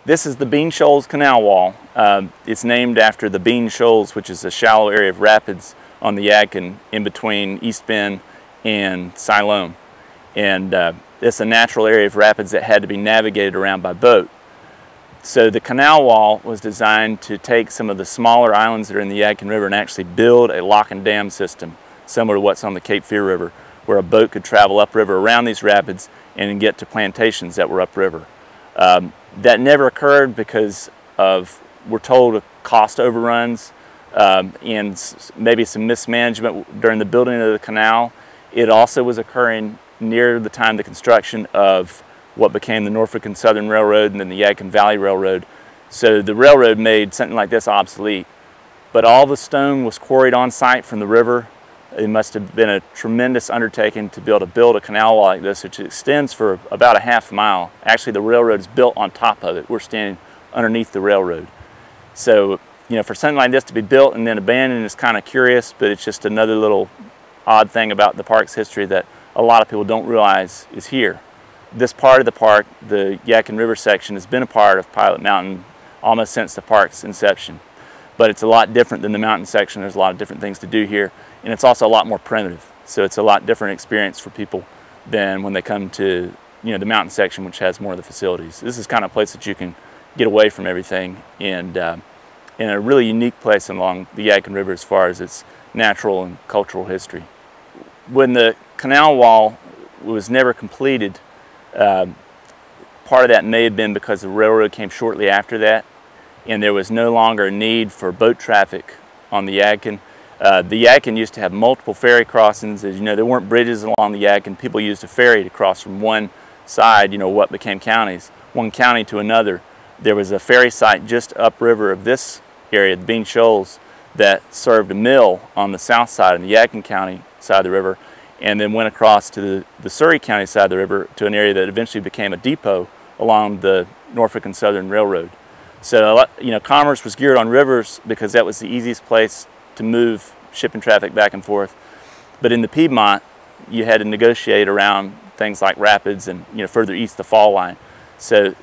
This is the Bean Shoals Canal Wall. It's named after the Bean Shoals, which is a shallow area of rapids on the Yadkin in between East Bend and Siloam. And it's a natural area of rapids that had to be navigated around by boat. So the canal wall was designed to take some of the smaller islands that are in the Yadkin River and actually build a lock and dam system, similar to what's on the Cape Fear River, where a boat could travel upriver around these rapids and get to plantations that were upriver. That never occurred because of, we're told, cost overruns and maybe some mismanagement during the building of the canal. It also was occurring near the time of the construction of what became the Norfolk and Southern Railroad and then the Yadkin Valley Railroad. So the railroad made something like this obsolete. But all the stone was quarried on site from the river. It must have been a tremendous undertaking to be able to build a canal wall like this, which extends for about a half mile. Actually, the railroad is built on top of it. We're standing underneath the railroad. So, you know, for something like this to be built and then abandoned is kind of curious, but it's just another little odd thing about the park's history that a lot of people don't realize is here. This part of the park, the Yadkin River section, has been a part of Pilot Mountain almost since the park's inception. But it's a lot different than the mountain section. There's a lot of different things to do here. And it's also a lot more primitive. So it's a lot different experience for people than when they come to, you know, the mountain section, which has more of the facilities. This is kind of a place that you can get away from everything and in a really unique place along the Yadkin River as far as its natural and cultural history. When the canal wall was never completed, part of that may have been because the railroad came shortly after that and there was no longer a need for boat traffic on the Yadkin. The Yadkin used to have multiple ferry crossings. As you know, there weren't bridges along the Yadkin. People used a ferry to cross from one side, you know, what became counties, one county to another. There was a ferry site just upriver of this area, the Bean Shoals, that served a mill on the south side, on the Yadkin County side of the river, and then went across to the Surrey County side of the river to an area that eventually became a depot along the Norfolk and Southern Railroad. So, you know, commerce was geared on rivers because that was the easiest place to move shipping traffic back and forth. But in the Piedmont, you had to negotiate around things like rapids and, you know, further east the fall line. So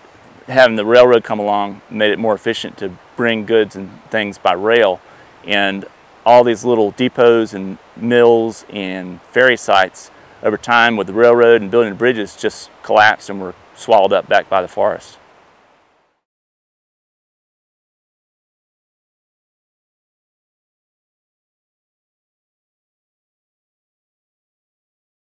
having the railroad come along made it more efficient to bring goods and things by rail. And all these little depots and mills and ferry sites over time with the railroad and building the bridges just collapsed and were swallowed up back by the forest.